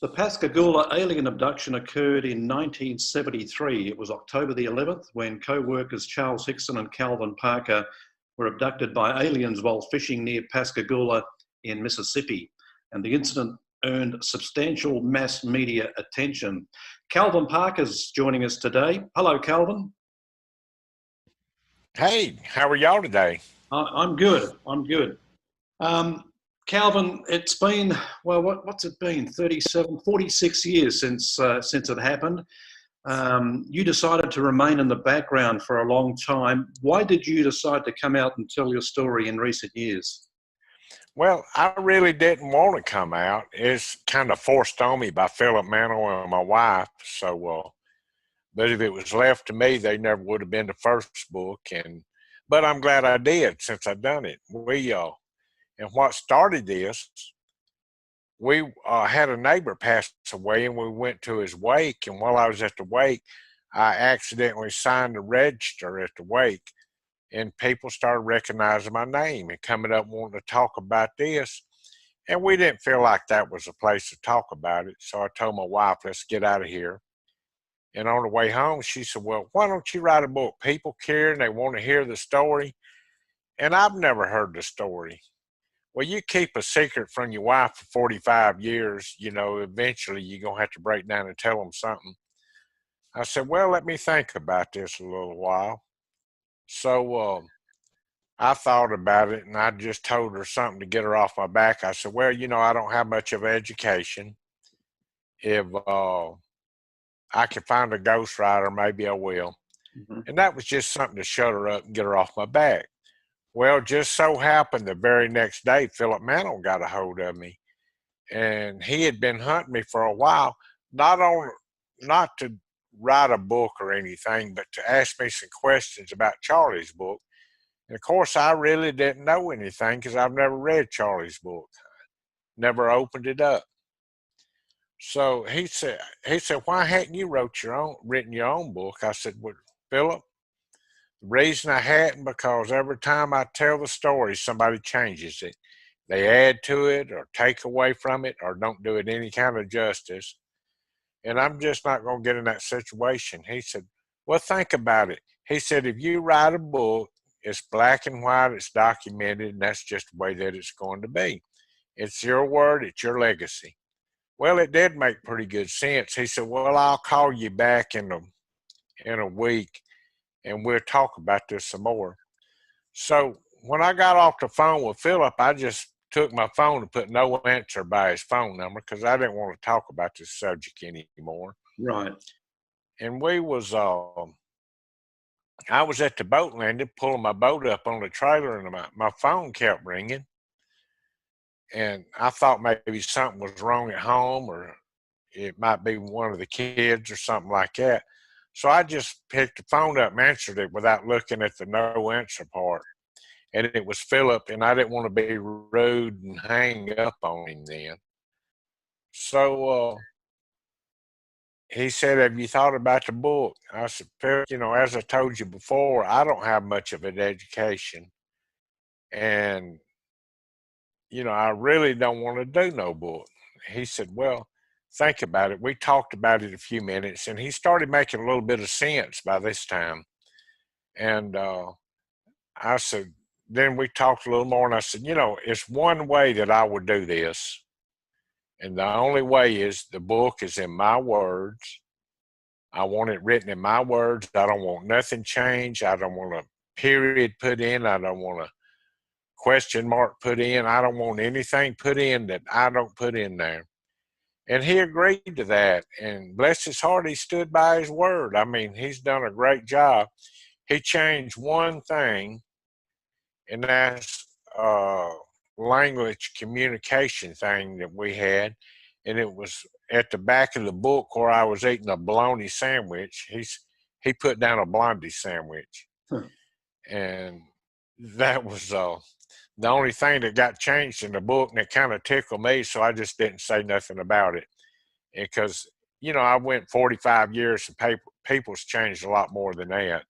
The Pascagoula alien abduction occurred in 1973. It was October the 11th when co-workers Charles Hickson and Calvin Parker were abducted by aliens while fishing near Pascagoula in Mississippi. And the incident earned substantial mass media attention. Calvin Parker's joining us today. Hello, Calvin. Hey, how are y'all today? I'm good. Calvin, it's been, well, what's it been? 46 years since it happened. You decided to remain in the background for a long time. Why did you decide to come out and tell your story in recent years? Well, I really didn't want to come out. It's kind of forced on me by Philip Mantle and my wife. But if it was left to me, they never would have been the first book. But I'm glad I did since I've done it. And what started this, we had a neighbor pass away and we went to his wake. And while I was at the wake, I accidentally signed the register at the wake. And people started recognizing my name and coming up wanting to talk about this. And we didn't feel like that was a place to talk about it. So I told my wife, let's get out of here. And on the way home, she said, well, why don't you write a book? People care and they want to hear the story. And I've never heard the story. Well, you keep a secret from your wife for 45 years, eventually you're going to have to break down and tell them something. I said, well, let me think about this a little while. So I thought about it and I just told her something to get her off my back. I said, well, I don't have much of an education. If I can find a ghostwriter, maybe I will. Mm-hmm. And that was just something to shut her up and get her off my back. Well, just so happened the very next day, Philip Mantle got a hold of me. And he had been hunting me for a while, not to write a book or anything, but to ask me some questions about Charlie's book. And of course, I really didn't know anything because I've never read Charlie's book, never opened it up. So he said, why hadn't you written your own book? I said, well, Philip, the reason I hadn't, because every time I tell the story, somebody changes it. They add to it or take away from it or don't do it any kind of justice. And I'm just not going to get in that situation. He said, well, think about it. He said, if you write a book, it's black and white, it's documented, and that's just the way that it's going to be. It's your word, it's your legacy. Well, it did make pretty good sense. He said, well, I'll call you back in a week and we'll talk about this some more. So when I got off the phone with Philip, I just took my phone and put no answer by his phone number because I didn't want to talk about this subject anymore. Right. And I was at the boat landing, pulling my boat up on the trailer, and my phone kept ringing. And I thought maybe something was wrong at home or it might be one of the kids or something like that. So I just picked the phone up and answered it without looking at the no answer part. And it was Philip, and I didn't want to be rude and hang up on him then. So he said, have you thought about the book? I said, Philip, as I told you before, I don't have much of an education. And, I really don't want to do no book. He said, well, think about it. We talked about it a few minutes, and he started making a little bit of sense by this time. And I said, then we talked a little more, and I said, it's one way that I would do this. And the only way is the book is in my words. I want it written in my words. I don't want nothing changed. I don't want a period put in. I don't want a question mark put in. I don't want anything put in that I don't put in there. And he agreed to that. And bless his heart, he stood by his word. I mean, he's done a great job. He changed one thing, and that's language communication thing that we had. And it was at the back of the book where I was eating a bologna sandwich. He put down a blondie sandwich. And that was the only thing that got changed in the book, and it kind of tickled me, so I just didn't say nothing about it. Because, I went 45 years and people's changed a lot more than that.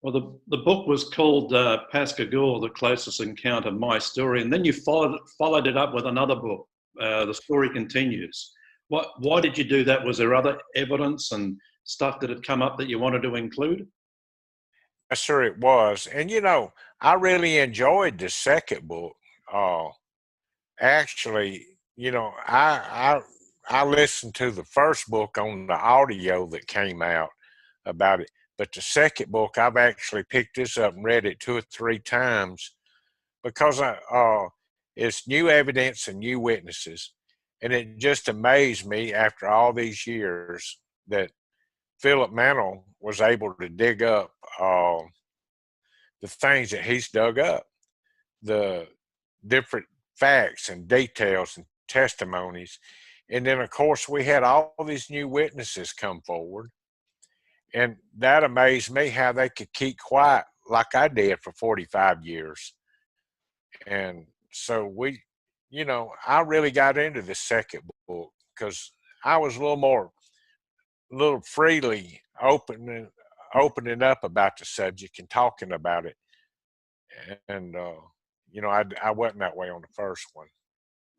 Well, the book was called Pascagoula, The Closest Encounter, My Story, and then you followed it up with another book, The Story Continues. Why did you do that? Was there other evidence and stuff that had come up that you wanted to include? Yes, sir, it was. And I really enjoyed the second book. Uh, Actually, I listened to the first book on the audio that came out about it, but the second book I've actually picked this up and read it 2 or 3 times because it's new evidence and new witnesses, and it just amazed me after all these years that Philip Mantle was able to dig up the things that he's dug up, the different facts and details and testimonies. And then, of course, we had all these new witnesses come forward. And that amazed me how they could keep quiet like I did for 45 years. And so I really got into the second book because I was a little freely opening up about the subject and talking about it. And, I wasn't that way on the first one.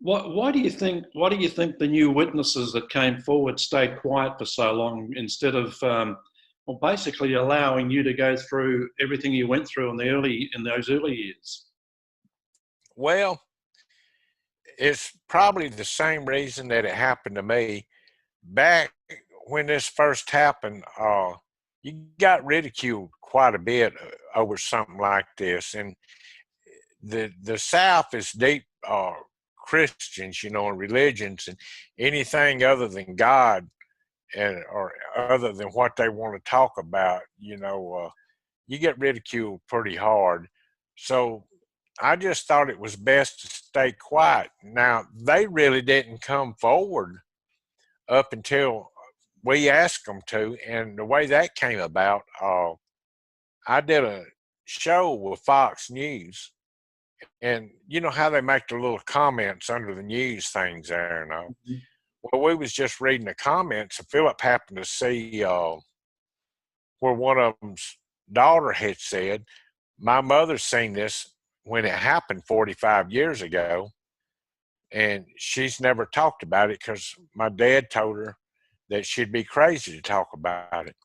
Why do you think? Why do you think the new witnesses that came forward stayed quiet for so long instead of, well, basically allowing you to go through everything you went through in those early years? Well, it's probably the same reason that it happened to me. Back when this first happened, you got ridiculed quite a bit over something like this. And the South is deep Christians, and religions, and anything other than God or other than what they want to talk about, you get ridiculed pretty hard. So I just thought it was best to stay quiet. Now, they really didn't come forward up until we asked them to, and the way that came about, I did a show with Fox News. And you know how they make the little comments under the news things there, Mhm. Well, we was just reading the comments, and Philip happened to see where one of them's daughter had said, "My mother's seen this when it happened 45 years ago, and she's never talked about it because my dad told her that she'd be crazy to talk about it."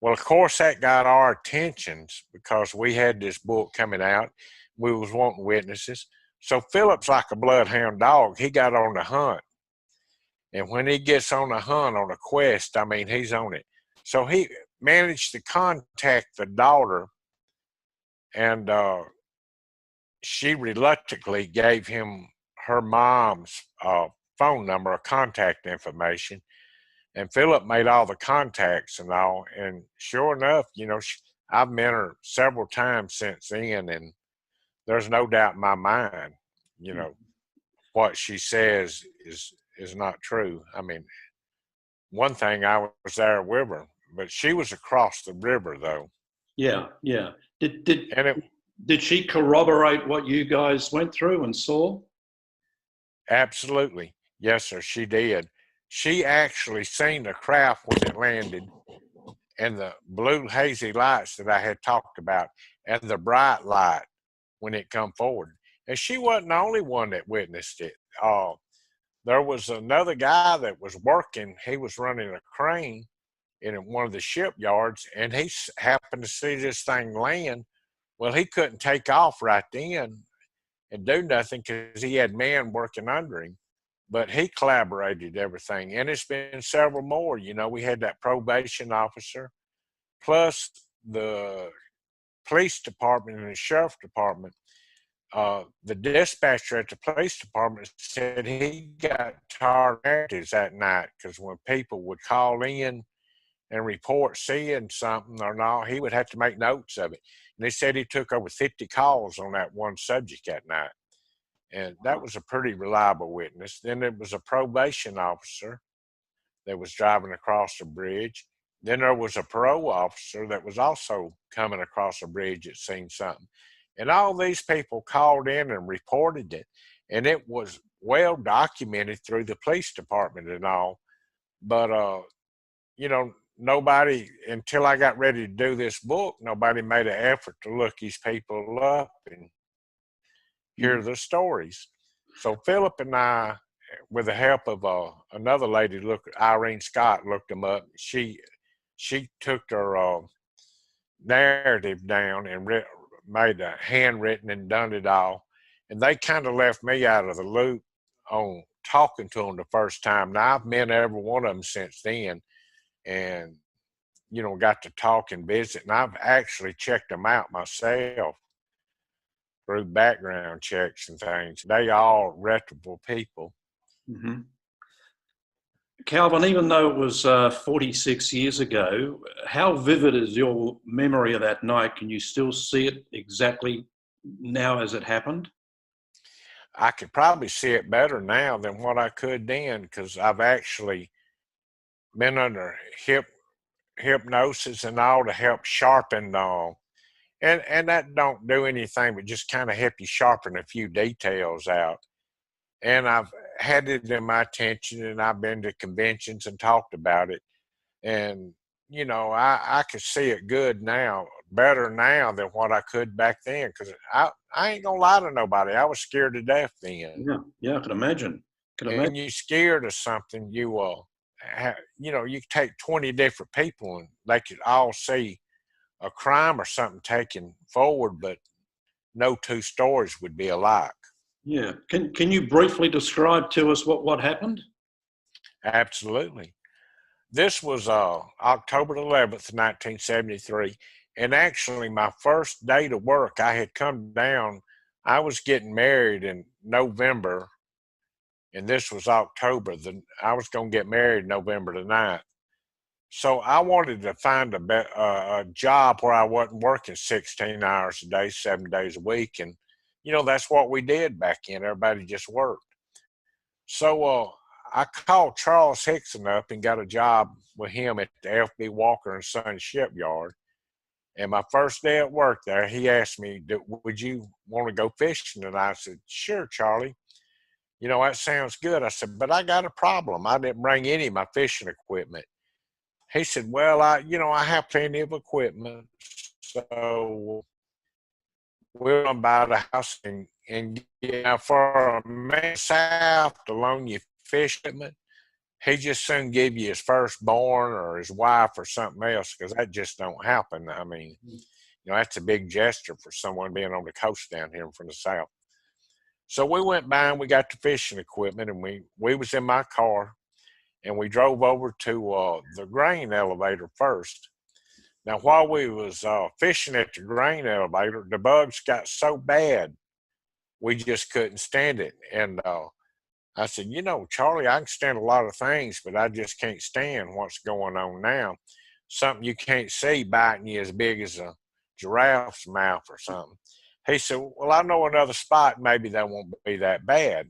Well, of course, that got our attentions because we had this book coming out. We was wanting witnesses. So Philip's like a bloodhound dog. He got on the hunt. And when he gets on the hunt, on a quest, I mean, he's on it. So he managed to contact the daughter, and she reluctantly gave him her mom's phone number or contact information. And Philip made all the contacts and all. And sure enough, I've met her several times since then, and there's no doubt in my mind, what she says is not true. I mean, one thing, I was there with her, but she was across the river though. Yeah, yeah. Did did And it did she corroborate what you guys went through and saw? absolutely, yes, sir, she did. She actually seen the craft when it landed, and the blue hazy lights that I had talked about, and the bright light when it come forward. And she wasn't the only one that witnessed it. There was another guy that was working. He was running a crane in one of the shipyards, and he happened to see this thing land. Well, he couldn't take off right then and do nothing because he had men working under him. But he collaborated everything, and it's been several more. We had that probation officer, plus the police department and the sheriff department. The dispatcher at the police department said he got tired of that night because when people would call in and report seeing something or not, he would have to make notes of it. And they said he took over 50 calls on that one subject that night. And that was a pretty reliable witness. Then there was a probation officer that was driving across the bridge. Then there was a parole officer that was also coming across the bridge that seen something. And all these people called in and reported it. And it was well documented through the police department and all. But, nobody, until I got ready to do this book, nobody made an effort to look these people up and hear the stories. So Philip and I with the help of another lady, Irene Scott, looked them up. She took her narrative down and made a handwritten and done it all. And they kind of left me out of the loop on talking to them the first time. Now I've met every one of them since then, and got to talk and visit. And I've actually checked them out myself through background checks and things. They all reputable people. Mm-hmm. Calvin, even though it was 46 years ago, how vivid is your memory of that night? Can you still see it exactly now as it happened? I could probably see it better now than what I could then, because I've actually been under hypnosis and all to help sharpen and that don't do anything but just kind of help you sharpen a few details out. And I've had it in my attention, and I've been to conventions and talked about it. And, I could see it good now, better now than what I could back then. Because I ain't going to lie to nobody. I was scared to death then. Yeah, I can imagine. And you're scared of something, you take 20 different people and they could all see a crime or something taken forward, but no two stories would be alike. Yeah. Can you briefly describe to us what happened? Absolutely. This was October 11th, 1973. And actually, my first day to work, I had come down. I was getting married in November, and this was October. I was going to get married November the 9th. So I wanted to find a job where I wasn't working 16 hours a day, 7 days a week. And, that's what we did back then. Everybody just worked. So I called Charles Hickson up and got a job with him at the F.B. Walker and Son shipyard. And my first day at work there, he asked me, would you want to go fishing? And I said, sure, Charlie. That sounds good. I said, but I got a problem. I didn't bring any of my fishing equipment. He said, well, I have plenty of equipment. So we'll run by the house and for a man south to loan you fish equipment, he just soon give you his firstborn or his wife or something else, because that just don't happen. I mean, that's a big gesture for someone being on the coast down here from the south. So we went by and we got the fishing equipment, and we was in my car, and we drove over to the grain elevator first. Now, while we was fishing at the grain elevator, the bugs got so bad, we just couldn't stand it. And I said, Charlie, I can stand a lot of things, but I just can't stand what's going on now. Something you can't see biting you as big as a giraffe's mouth or something. He said, well, I know another spot. Maybe that won't be that bad.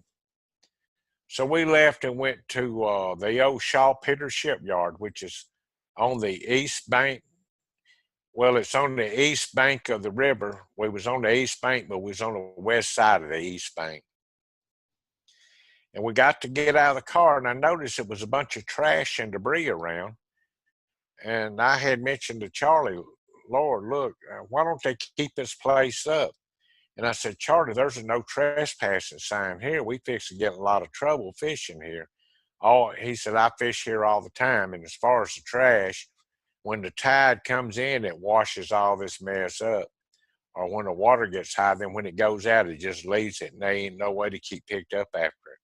So we left and went to the old Shaw Pitter shipyard, which is on the east bank. Well, it's on the east bank of the river. We was on the east bank, but we was on the west side of the east bank. And we got to get out of the car, and I noticed it was a bunch of trash and debris around. And I had mentioned to Charlie, Lord, look, why don't they keep this place up? And I said, Charlie, there's a no trespassing sign here. We fix to get in a lot of trouble fishing here. He said, I fish here all the time. And as far as the trash, when the tide comes in, it washes all this mess up. Or when the water gets high, then when it goes out, it just leaves it, and there ain't no way to keep picked up after it.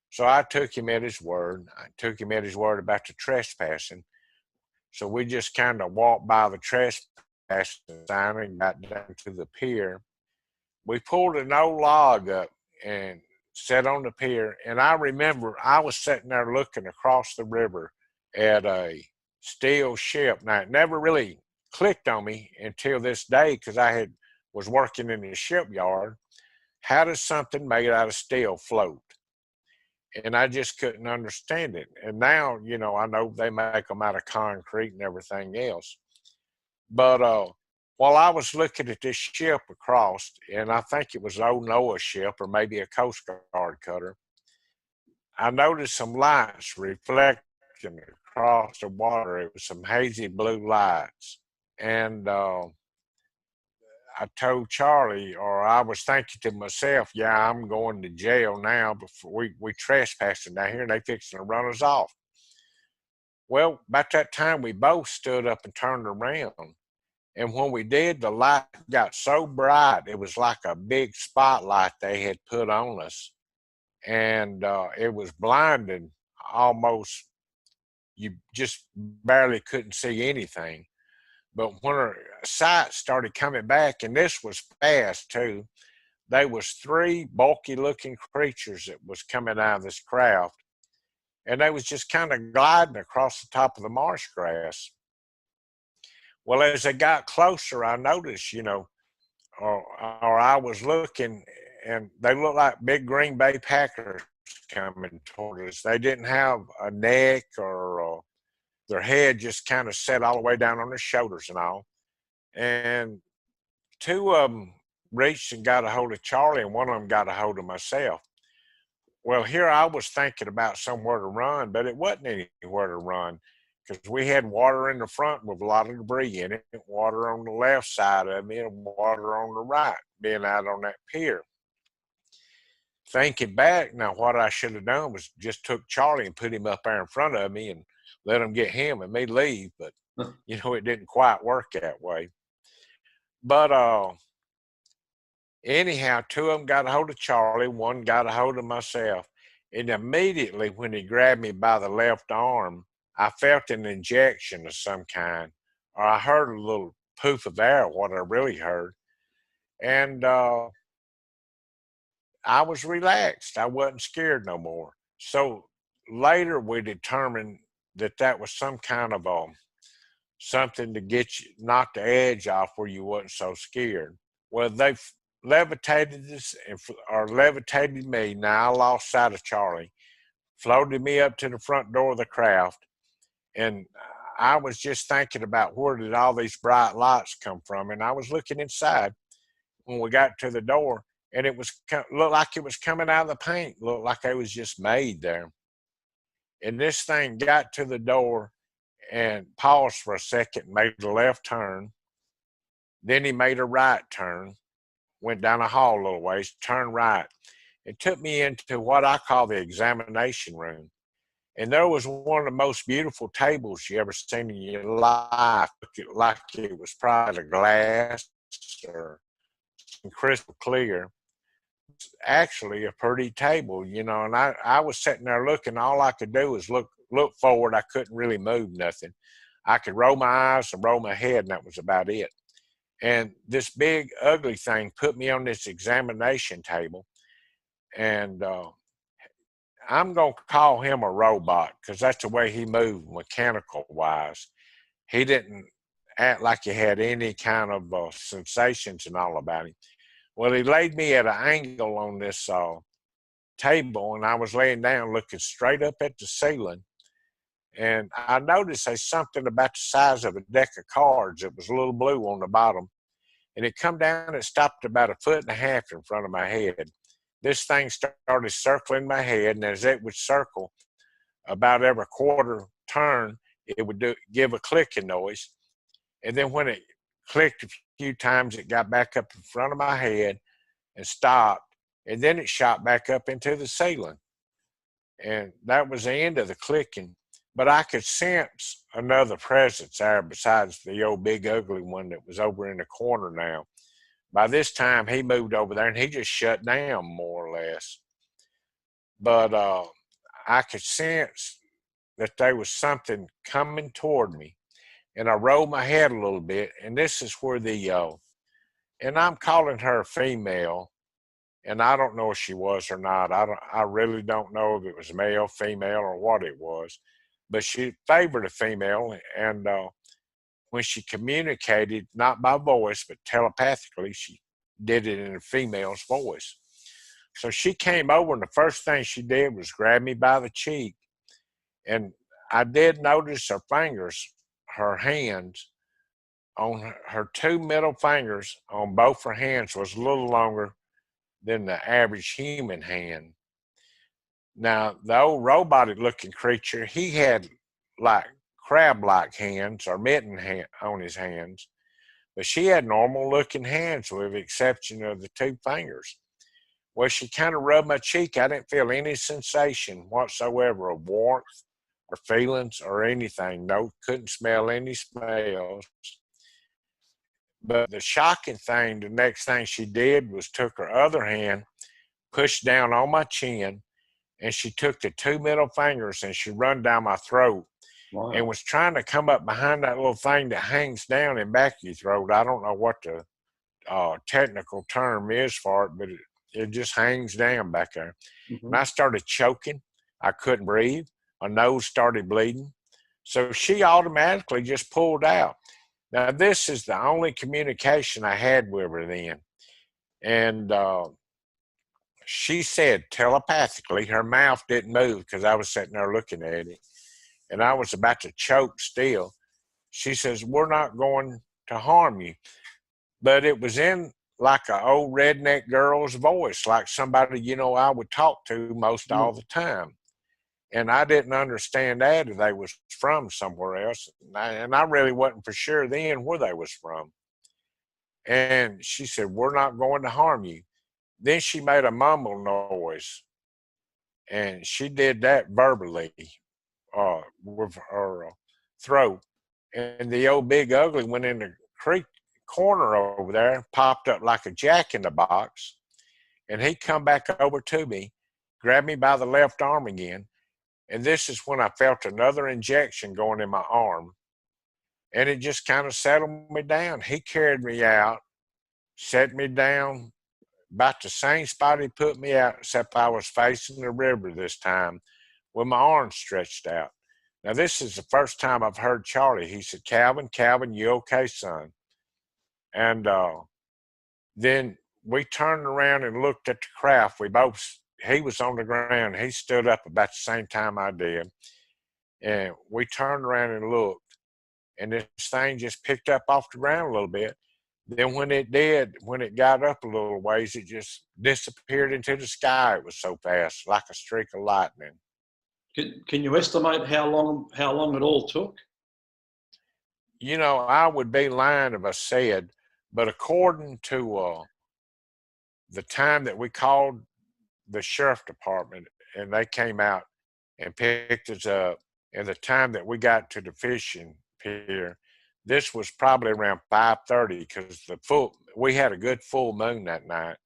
So I took him at his word. I took him at his word about the trespassing. So we just kind of walked by the trespassing sign and got down to the pier. We pulled an old log up and sat on the pier. And I remember I was sitting there looking across the river at a steel ship. Now, it never really clicked on me until this day, because I was working in the shipyard. How does something made out of steel float? And I just couldn't understand it. And now, I know they make them out of concrete and everything else. But while I was looking at this ship across, and I think it was old Noah's ship or maybe a Coast Guard cutter, I noticed some lights reflecting across the water. It was some hazy blue lights. And I told Charlie, or I was thinking to myself, yeah, I'm going to jail now before we trespassing down here and they fixing to run us off. Well, about that time, we both stood up and turned around. And when we did, the light got so bright, it was like a big spotlight they had put on us. And it was blinding, almost, you just barely couldn't see anything. But when her sight started coming back, and this was fast too, there was three bulky looking creatures that was coming out of this craft. And they was just kind of gliding across the top of the marsh grass. Well, as they got closer, I noticed, or I was looking, and they looked like big Green Bay Packers coming toward us. They didn't have a neck, or their head just kind of set all the way down on their shoulders and all. And two of them reached and got a hold of Charlie, and one of them got a hold of myself. Well, here I was thinking about somewhere to run, but it wasn't anywhere to run because we had water in the front with a lot of debris in it, water on the left side of me, and water on the right, being out on that pier. Thinking back, now what I should have done was just took Charlie and put him up there in front of me and let him get him and me leave, but it didn't quite work that way. But anyhow, two of them got a hold of Charlie, one got a hold of myself. And immediately when he grabbed me by the left arm, I felt an injection of some kind, or I heard a little poof of air, what I really heard. And I was relaxed. I wasn't scared no more. So later we determined that that was some kind of something to get you, knock the edge off where you wasn't so scared. Well, they levitated us, or levitated me. Now I lost sight of Charlie, floated me up to the front door of the craft, and I was just thinking about where did all these bright lights come from, and I was looking inside when we got to the door, and it was looked like it was coming out of the paint, looked like it was just made there. And this thing got to the door and paused for a second, made a left turn. Then he made a right turn, went down a hall a little ways, turned right, and took me into what I call the examination room. And there was one of the most beautiful tables you ever seen in your life. Like it was probably glass or crystal clear. It's actually a pretty table, and I was sitting there looking. All I could do was look forward. I couldn't really move nothing. I could roll my eyes and roll my head, and that was about it. And this big ugly thing put me on this examination table, and I'm going to call him a robot because that's the way he moved mechanical wise. He didn't act like he had any kind of sensations and all about him. Well, he laid me at an angle on this table, and I was laying down looking straight up at the ceiling. And I noticed there's something about the size of a deck of cards that was a little blue on the bottom. And it come down and stopped about 1.5 feet in front of my head. This thing started circling my head, and as it would circle, about every quarter turn, it would give a clicking noise. And then when it clicked a few times, it got back up in front of my head and stopped. And then it shot back up into the ceiling. And that was the end of the clicking. But I could sense another presence there besides the old big ugly one that was over in the corner now. By this time, he moved over there and he just shut down more or less. But I could sense that there was something coming toward me. And I rolled my head a little bit, and this is where and I'm calling her female, and I don't know if she was or not. I really don't know if it was male, female, or what it was. But she favored a female, and when she communicated, not by voice, but telepathically, she did it in a female's voice. So she came over, and the first thing she did was grab me by the cheek. And I did notice her fingers, her hands, on her two middle fingers on both her hands was a little longer than the average human hand. Now, the old robotic looking creature, he had like crab-like hands or mitten on his hands, but she had normal looking hands with the exception of the two fingers. Well, she kind of rubbed my cheek. I didn't feel any sensation whatsoever of warmth or feelings or anything. No, couldn't smell any smells. But the shocking thing, the next thing she did was took her other hand, pushed down on my chin, and she took the two middle fingers and she run down my throat. Wow. And was trying to come up behind that little thing that hangs down in back of your throat. I don't know what the technical term is for it, but it just hangs down back there. Mm-hmm. And I started choking. I couldn't breathe. My nose started bleeding. So she automatically just pulled out. Now, this is the only communication I had with her then. And she said telepathically, her mouth didn't move because I was sitting there looking at it. And I was about to choke still. She says, "We're not going to harm you." But it was in like an old redneck girl's voice, like somebody, you know, I would talk to most all the time. And I didn't understand that if they was from somewhere else. And I really wasn't for sure then where they was from. And she said, "We're not going to harm you." Then she made a mumble noise. And she did that verbally with her throat. And the old big ugly went in the creek corner over there, popped up like a jack in the box. And he come back over to me, grabbed me by the left arm again. And this is when I felt another injection going in my arm. And it just kind of settled me down. He carried me out, set me down about the same spot he put me out, except I was facing the river this time with my arms stretched out. Now, this is the first time I've heard Charlie. He said, Calvin, you okay, son?" And then we turned around and looked at the craft. He was on the ground. He stood up about the same time I did. And we turned around and looked. And this thing just picked up off the ground a little bit. Then when it got up a little ways, it just disappeared into the sky. It was so fast, like a streak of lightning. Can you estimate how long it all took? You know, I would be lying if I said, but according to the time that we called the sheriff department and they came out and picked us up, and the time that we got to the fishing pier, this was probably around 5:30 because we had a good full moon that night.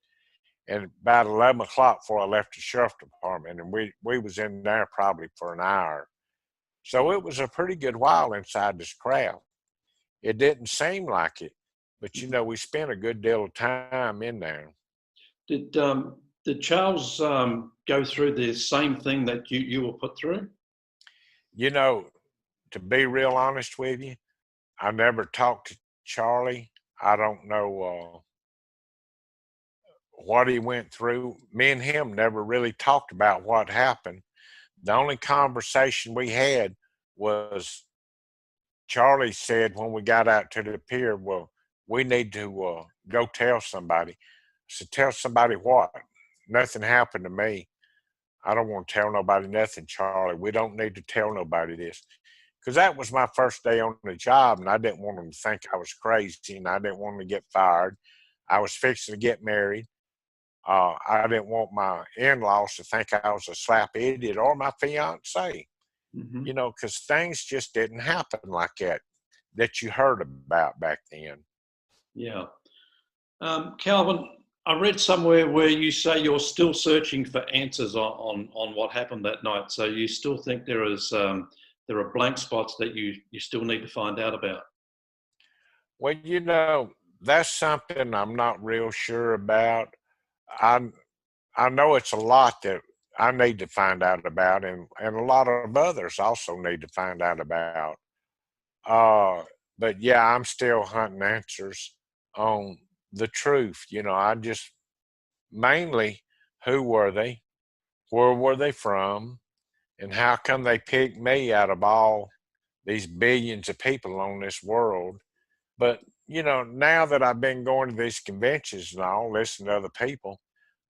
And about 11 o'clock before I left the sheriff department, and we was in there probably for an hour. So it was a pretty good while inside this craft. It didn't seem like it, but you know, we spent a good deal of time in there. Did Charles go through the same thing that you were put through? You know, to be real honest with you, I never talked to Charlie. I don't know what he went through. Me and him never really talked about what happened. The only conversation we had was Charlie said when we got out to the pier, "Well, we need to go tell somebody." I said, "Tell somebody what?" "Nothing happened to me." "I don't want to tell nobody nothing, Charlie. We don't need to tell nobody this." Because that was my first day on the job, and I didn't want them to think I was crazy, and I didn't want them to get fired. I was fixing to get married. I didn't want my in-laws to think I was a slap idiot or my fiance, Mm-hmm. you know, because things just didn't happen like that you heard about back then. Yeah. Calvin, I read somewhere where you say you're still searching for answers on what happened that night. So you still think there are blank spots that you still need to find out about? Well, you know, that's something I'm not real sure about. I know it's a lot that I need to find out about, and a lot of others also need to find out about. But yeah, I'm still hunting answers on the truth. You know, I just mainly, who were they? Where were they from? And how come they picked me out of all these billions of people on this world? But, you know, now that I've been going to these conventions and all, listening to other people,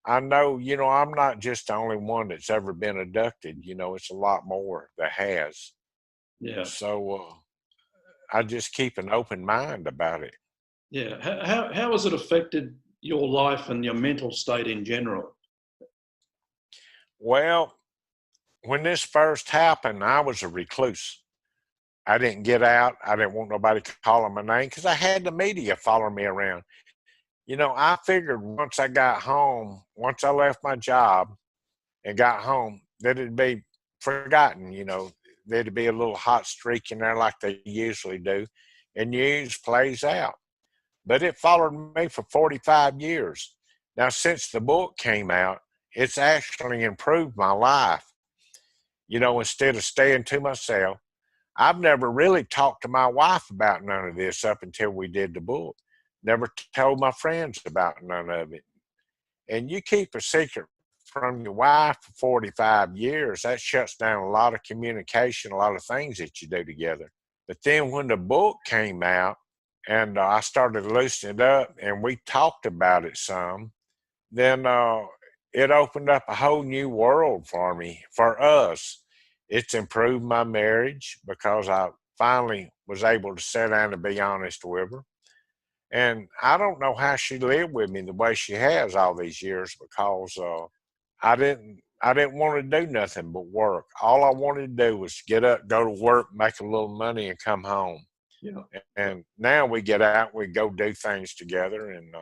I know, you know, I'm not just the only one that's ever been abducted. You know, it's a lot more that has. Yeah. So I just keep an open mind about it. Yeah. How has it affected your life and your mental state in general? Well, when this first happened, I was a recluse. I didn't get out. I didn't want nobody calling my name because I had the media following me around. You know, I figured once I got home, once I left my job and got home, that it'd be forgotten. You know, there'd be a little hot streak in there like they usually do, and news plays out. But it followed me for 45 years. Now, since the book came out, it's actually improved my life. You know, instead of staying to myself, I've never really talked to my wife about none of this up until we did the book. Never told my friends about none of it. And you keep a secret from your wife for 45 years, that shuts down a lot of communication, a lot of things that you do together. But then when the book came out and I started loosening it up and we talked about it some, then it opened up a whole new world for me, for us. It's improved my marriage because I finally was able to sit down and be honest with her. And I don't know how she lived with me the way she has all these years because I didn't want to do nothing but work. All I wanted to do was get up, go to work, make a little money, and come home. Yeah. And now we get out, we go do things together, and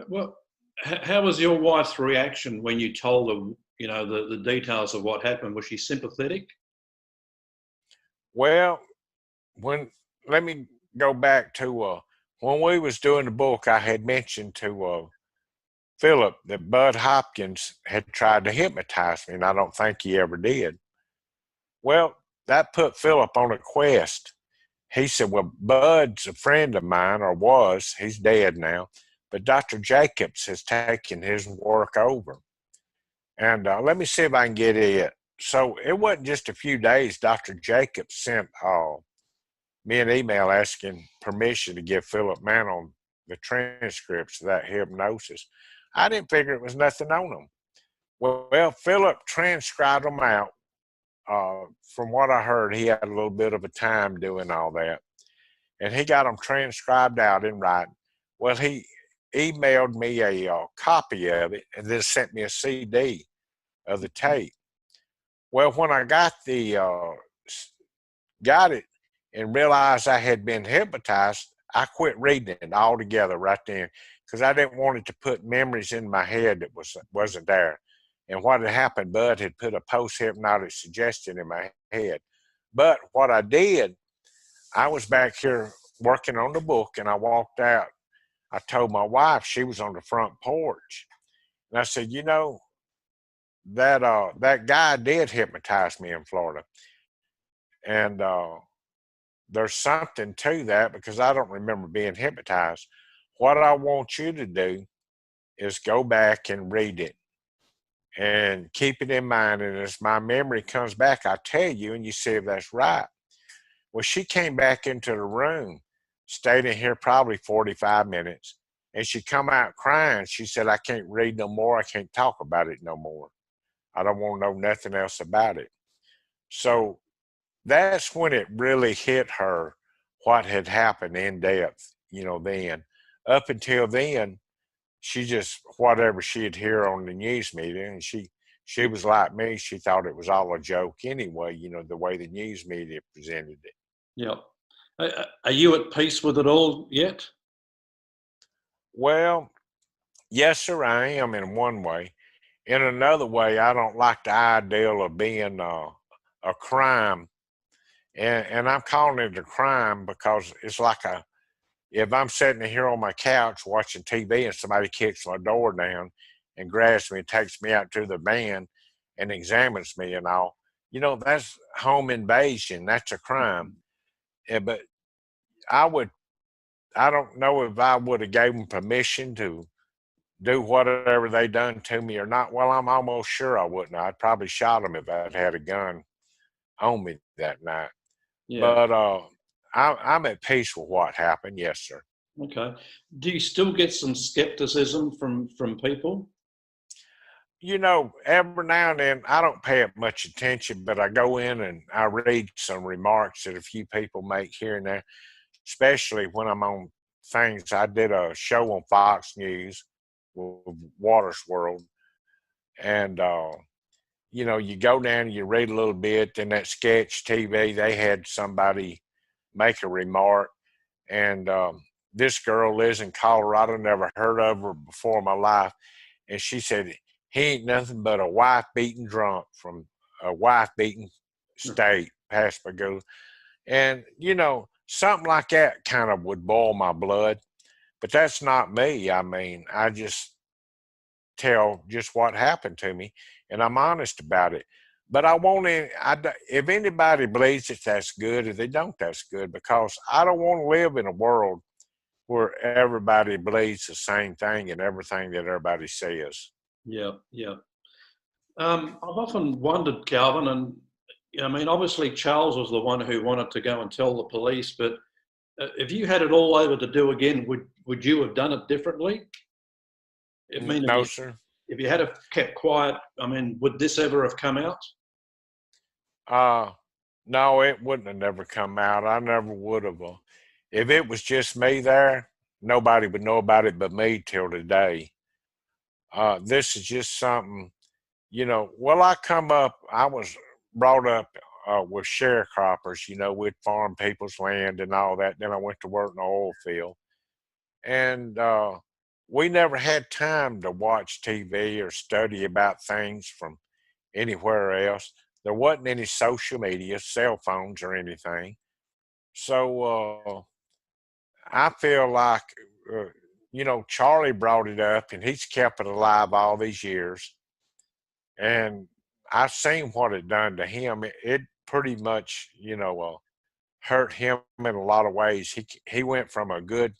Well, how was your wife's reaction when you told her, the details of what happened? Was she sympathetic? well, when let me go back to when we was doing the book, I had mentioned to Philip that Bud Hopkins had tried to hypnotize me, and I don't think he ever did. Well, that put Philip on a quest. He said, well, Bud's a friend of mine, or was. He's dead now. But Dr. Jacobs has taken his work over. And let me see if I can get it. So it wasn't just a few days. Dr. Jacobs sent me an email asking permission to give Philip Mantle the transcripts of that hypnosis. I didn't figure it was nothing on them. Well, Philip transcribed them out. From what I heard, he had a little bit of a time doing all that. And he got them transcribed out in writing. Well, he emailed me a copy of it and then sent me a CD of the tape. Well, when I got it and realized I had been hypnotized, I quit reading it altogether right then because I didn't want it to put memories in my head that wasn't there. And what had happened, Bud had put a post-hypnotic suggestion in my head. But what I did, I was back here working on the book and I walked out. I told my wife, she was on the front porch. And I said, that guy did hypnotize me in Florida. And there's something to that because I don't remember being hypnotized. What I want you to do is go back and read it and keep it in mind. And as my memory comes back, I tell you, and you see if that's right. Well, she came back into the room, stayed in here probably 45 minutes, and she come out crying. She said, I can't read no more. I can't talk about it no more. I don't want to know nothing else about it. So that's when it really hit her what had happened in depth, then. Up until then, she just, whatever she'd hear on the news media, and she was like me, she thought it was all a joke anyway, the way the news media presented it. Yeah. Are you at peace with it all yet? Well, yes, sir, I am in one way. In another way, I don't like the ideal of being a crime. And I'm calling it a crime because it's like if I'm sitting here on my couch watching TV and somebody kicks my door down and grabs me and takes me out to the van and examines me and all, that's home invasion. That's a crime. But I don't know if I would have gave them permission to do whatever they done to me or not. Well, I'm almost sure I wouldn't. I'd probably shot them if I'd had a gun on me that night. Yeah. But I'm at peace with what happened. Yes, sir. Okay. Do you still get some skepticism from people? Every now and then, I don't pay it much attention, but I go in and I read some remarks that a few people make here and there, especially when I'm on things. I did a show on Fox News with Waters World, and you know, you go down and you read a little bit. Then that sketch TV, they had somebody make a remark, and this girl lives in Colorado. Never heard of her before in my life, and she said he ain't nothing but a wife-beating drunk from a wife-beating state, Pascagoula. And, you know, something like that kind of would boil my blood. But that's not me. I mean, I just tell just what happened to me, and I'm honest about it. But I want any, if anybody believes it, that's good. If they don't, that's good, because I don't want to live in a world where everybody believes the same thing and everything that everybody says. Yeah, yeah. I've often wondered, Calvin, and I mean, obviously Charles was the one who wanted to go and tell the police, but if you had it all over to do again, would you have done it differently? I mean, No, sir. if you had have kept quiet, I mean, would this ever have come out? No, it wouldn't have never come out. I never would have. If it was just me there, nobody would know about it but me till today. This is just something, you know. Well, I was brought up with sharecroppers, you know, we'd farm people's land and all that. Then I went to work in the oil field. And we never had time to watch TV or study about things from anywhere else. There wasn't any social media, cell phones, or anything. So I feel like, you know, Charlie brought it up and he's kept it alive all these years. And I've seen what it done to him. It pretty much, you know, hurt him in a lot of ways. He went from a good,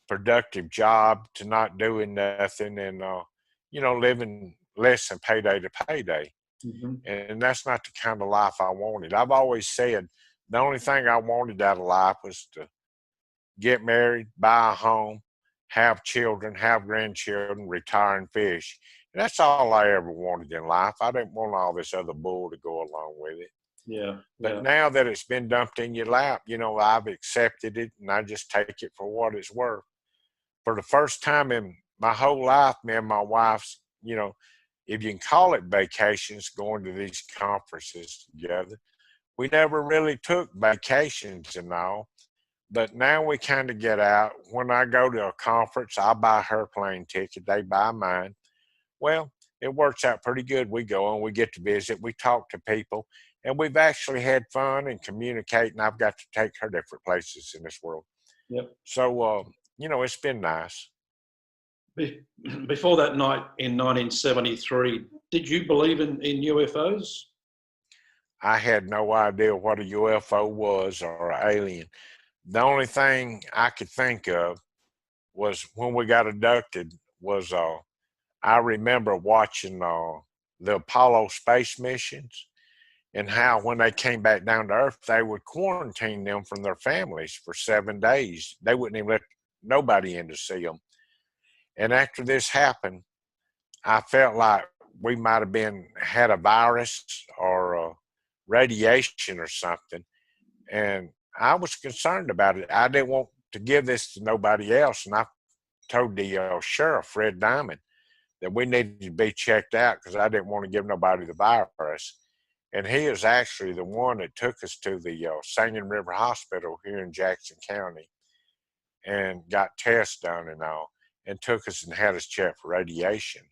productive job to not doing nothing, and you know, living less than payday to payday. Mm-hmm. And that's not the kind of life I wanted. I've always said the only thing I wanted out of life was to get married, buy a home, have children, have grandchildren, retire and fish. And that's all I ever wanted in life. I didn't want all this other bull to go along with it. Yeah. But now that it's been dumped in your lap, you know, I've accepted it, and I just take it for what it's worth. For the first time in my whole life, me and my wife's, you know, if you can call it vacations, going to these conferences together. We never really took vacations and all, but now we kind of get out. When I go to a conference, I buy her plane ticket, they buy mine. Well, it works out pretty good. We go and we get to visit, we talk to people, and we've actually had fun and communicate, and I've got to take her different places in this world. Yep. So, you know, it's been nice. Before that night in 1973, did you believe in UFOs? I had no idea what a UFO was or an alien. The only thing I could think of was when we got abducted was I remember watching the Apollo space missions, and how when they came back down to Earth, they would quarantine them from their families for 7 days. They wouldn't even let nobody in to see them. And after this happened, I felt like we might have had a virus or radiation or something. And I was concerned about it. I didn't want to give this to nobody else. And I told the sheriff, Fred Diamond, that we needed to be checked out because I didn't want to give nobody the virus. And he is actually the one that took us to the Singing River Hospital here in Jackson County and got tests done and all, and took us and had us checked for radiation.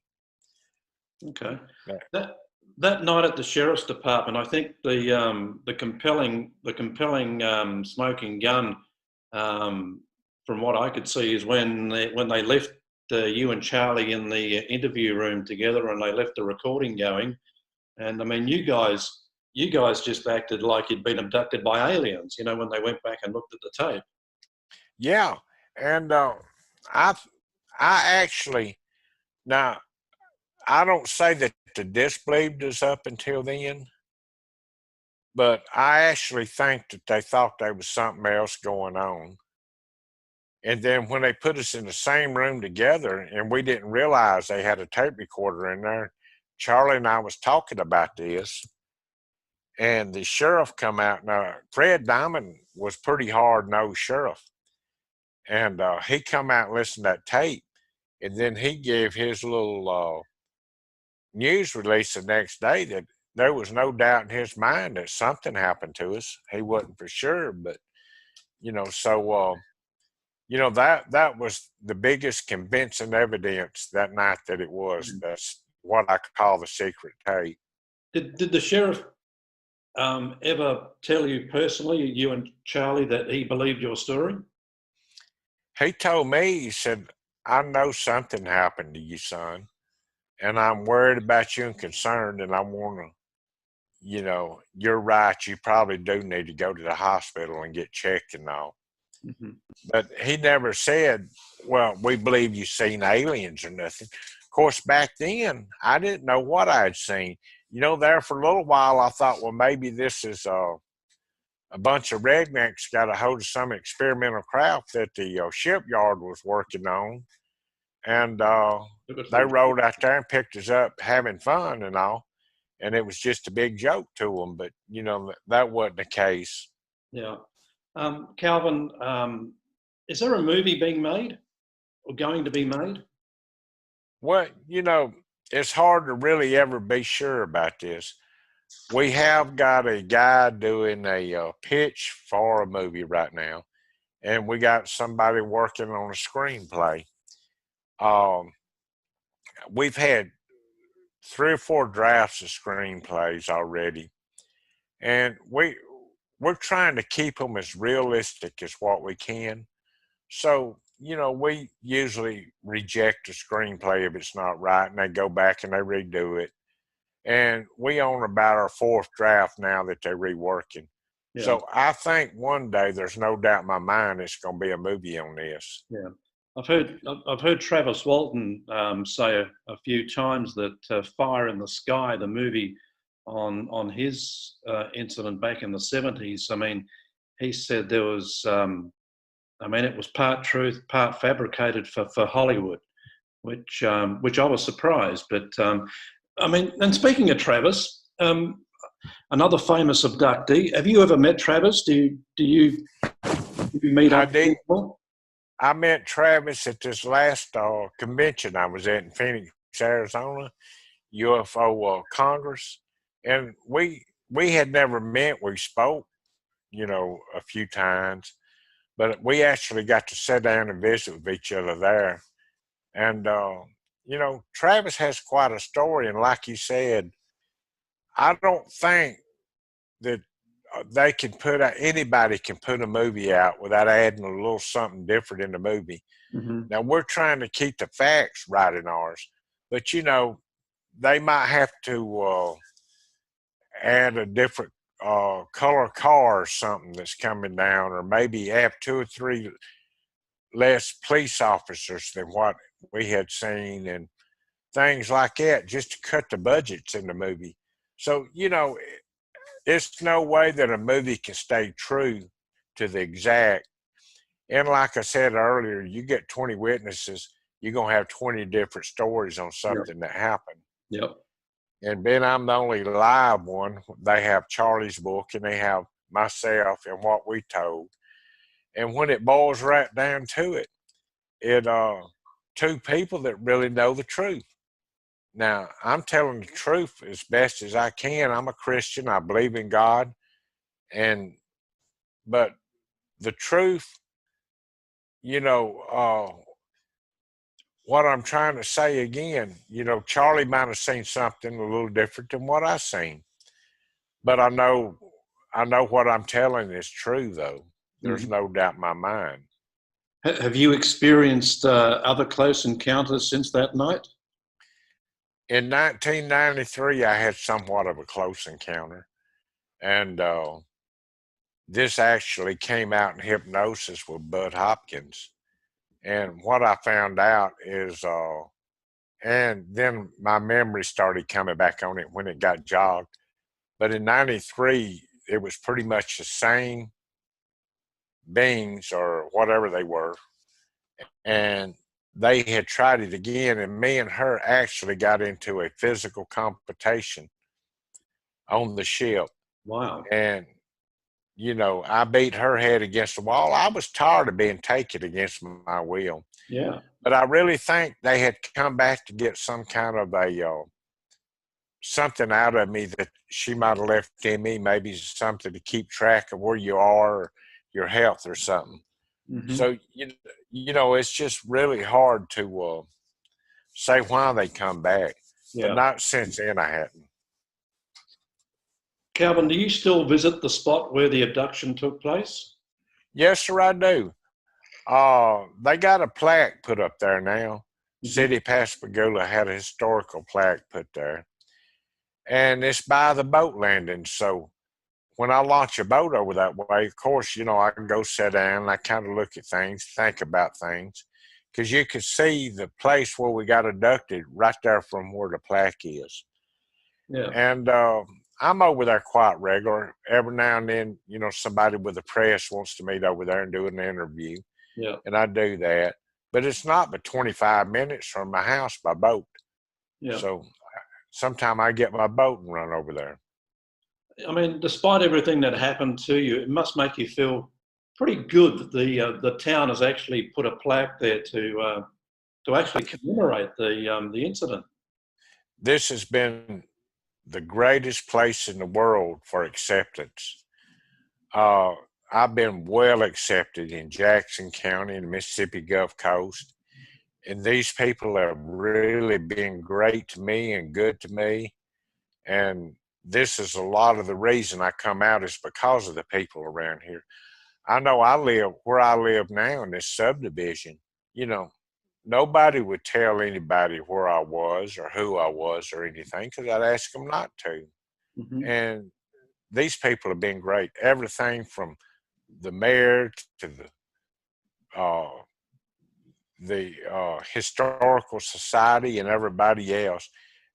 Okay. That night at the sheriff's department, I think the compelling smoking gun, from what I could see, is when they left you and Charlie in the interview room together, and they left the recording going. And I mean, you guys just acted like you'd been abducted by aliens, you know, when they went back and looked at the tape. Yeah, and I actually, now I don't say that the disbelieved us up until then, but I actually think that they thought there was something else going on. And then when they put us in the same room together and we didn't realize they had a tape recorder in there, Charlie and I was talking about this, and the sheriff come out. Now, Fred Diamond was pretty hard-nosed sheriff. And he come out and listened to that tape, and then he gave his little news release the next day that there was no doubt in his mind that something happened to us. He wasn't for sure, but so that was the biggest convincing evidence that night that it was. That's what I call the secret tape. Did the sheriff ever tell you personally, you and Charlie, that he believed your story? He told me, he said, I know something happened to you, son, and I'm worried about you and concerned, and I want to, you're right. You probably do need to go to the hospital and get checked and all. Mm-hmm. But he never said, well, we believe you've seen aliens or nothing. Of course, back then, I didn't know what I had seen. There for a little while, I thought, well, maybe this is a bunch of rednecks got a hold of some experimental craft that the shipyard was working on. And they rode out there and picked us up having fun and all. And it was just a big joke to them. But, that wasn't the case. Yeah. Calvin, is there a movie being made or going to be made? Well, it's hard to really ever be sure about this. We have got a guy doing a pitch for a movie right now, and we got somebody working on a screenplay. We've had 3 or 4 drafts of screenplays already, and we're trying to keep them as realistic as what we can. So, we usually reject a screenplay if it's not right, and they go back and they redo it. And we own about our 4th draft now that they're reworking. Yeah. So I think one day, there's no doubt in my mind, it's going to be a movie on this. Yeah. I've heard Travis Walton say a few times that Fire in the Sky, the movie on his incident back in the 70s, I mean, he said there was, it was part truth, part fabricated for Hollywood, which I was surprised. But, and speaking of Travis, another famous abductee, have you ever met Travis? Do you meet up? I met Travis at this last convention I was at in Phoenix, Arizona, UFO Congress. And we had never met. We spoke, a few times, but we actually got to sit down and visit with each other there. And, Travis has quite a story. And like you said, I don't think that they can anybody can put a movie out without adding a little something different in the movie. Mm-hmm. Now, we're trying to keep the facts right in ours, but, they might have to add a different color car or something that's coming down, or maybe have 2 or 3 less police officers than what we had seen, and things like that, just to cut the budgets in the movie. So, it's no way that a movie can stay true to the exact. And like I said earlier, you get 20 witnesses, you're going to have 20 different stories on something that happened. Yep. And Ben, I'm the only live one. They have Charlie's book, and they have myself and what we told. And when it boils right down to it, 2 people that really know the truth. Now, I'm telling the truth as best as I can. I'm a Christian. I believe in God. But the truth, what I'm trying to say again, Charlie might have seen something a little different than what I seen. But I know what I'm telling is true, though. There's no doubt in my mind. Have you experienced other close encounters since that night? In 1993, I had somewhat of a close encounter. And this actually came out in hypnosis with Bud Hopkins. And what I found out is, and then my memory started coming back on it when it got jogged. But in 93, it was pretty much the same beings or whatever they were. And they had tried it again, and me and her actually got into a physical competition on the ship. Wow. And, you know, I beat her head against the wall. I was tired of being taken against my will. Yeah. But I really think they had come back to get some kind of a something out of me that she might have left in me, maybe something to keep track of where you are, or your health or something. Hmm. So, you know, it's just really hard to say why they come back. But Yeah. not since then I hadn't. Calvin, do you still visit the spot where the abduction took place? Yes, sir, I do. They got a plaque put up there now. Hmm. City of Pascagoula had a historical plaque put there. And it's by the boat landing. So when I launch a boat over that way, of course, you know, I can go sit down and I kind of look at things, think about things. Because you can see the place where we got abducted right there from where the plaque is. Yeah. And I'm over there quite regular. Every now and then, you know, somebody with the press wants to meet over there and do an interview. Yeah. And I do that. But it's not but 25 minutes from my house by boat. Yeah. So sometime I get my boat and run over there. I mean, despite everything that happened to you, it must make you feel pretty good that the town has actually put a plaque there to actually commemorate the incident. This has been the greatest place in the world for acceptance. Uh, I've been well accepted in Jackson County and the Mississippi Gulf Coast. And these people have really been great to me and good to me. And this is a lot of the reason I come out is because of the people around here. I know I live where I live now in this subdivision. You know, nobody would tell anybody where I was or who I was or anything because I'd ask them not to. Hmm. And these people have been great. Everything from the mayor to uh, the historical society and everybody else.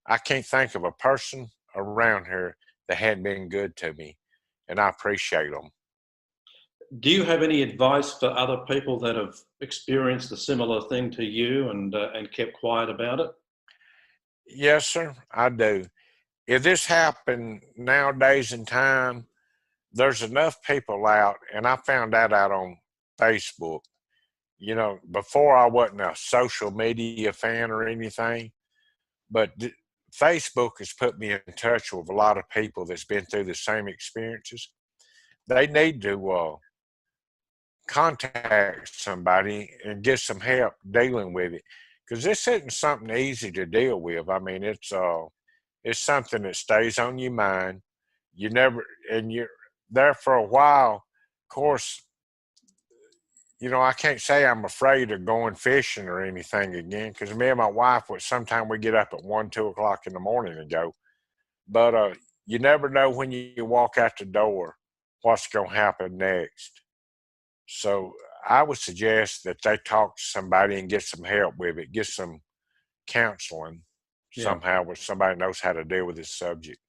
I can't think of a person around here that hadn't been good to me, and I appreciate them. Do you have any advice for other people that have experienced a similar thing to you and kept quiet about it? Yes, sir, I do. If this happened nowadays in time, there's enough people out, and I found that out on Facebook. You know, before I wasn't a social media fan or anything, but Facebook has put me in touch with a lot of people that's been through the same experiences. They need to contact somebody and get some help dealing with it because this isn't something easy to deal with. I mean, it's something that stays on your mind. You never, and you're there for a while. Of course, you know, I can't say I'm afraid of going fishing or anything again because me and my wife, sometimes we get up at 1, 2 o'clock in the morning and go. But you never know when you walk out the door what's going to happen next. So I would suggest that they talk to somebody and get some help with it, get some counseling Yeah. somehow with somebody who knows how to deal with this subject.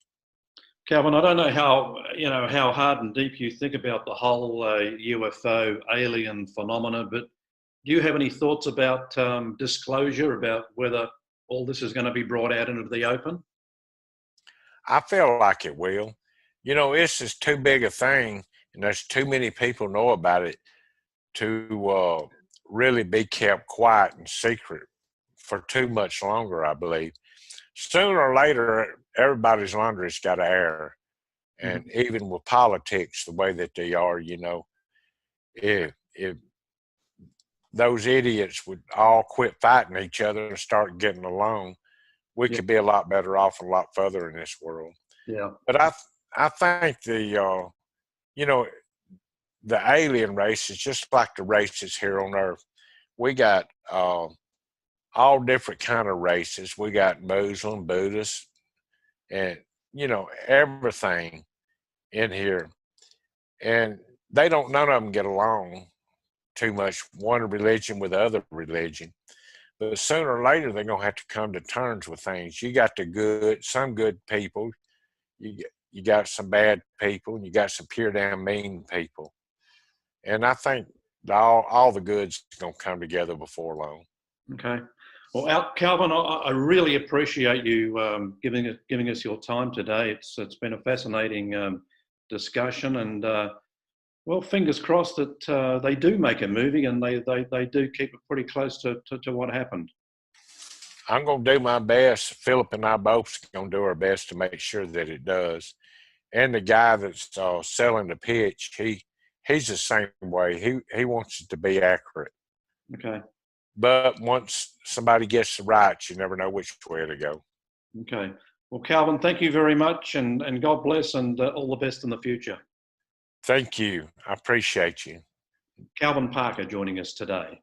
Calvin, I don't know how hard and deep you think about the whole UFO alien phenomena, but do you have any thoughts about disclosure, about whether all this is going to be brought out into the open? I feel like it will. You know, this is too big a thing, and there's too many people know about it to really be kept quiet and secret for too much longer, I believe. Sooner or later, everybody's laundry's got to air. And Mhm. even with politics, the way that they are, you know, if those idiots would all quit fighting each other and start getting along, we Yeah. could be a lot better off and a lot further in this world. Yeah. But I think you know, the alien race is just like the races here on Earth. We got all different kind of races. We got Muslim, Buddhist, and you know everything in here, and they don't. None of them get along too much. One religion with the other religion, but sooner or later they're gonna have to come to terms with things. You got some good people. You got some bad people, and you got some pure damn mean people. And I think all the goods gonna come together before long. Okay. Well, Calvin, I really appreciate you giving us your time today. It's been a fascinating discussion, and Well, fingers crossed that they do make a movie and they do keep it pretty close to what happened. I'm going to do my best. Philip and I both going to do our best to make sure that it does. And the guy that's selling the pitch, he's the same way. He wants it to be accurate. Okay. But once somebody gets the rights, you never know which way to go. Okay. Well, Calvin, thank you very much, and God bless, and all the best in the future. Thank you. I appreciate you. Calvin Parker joining us today.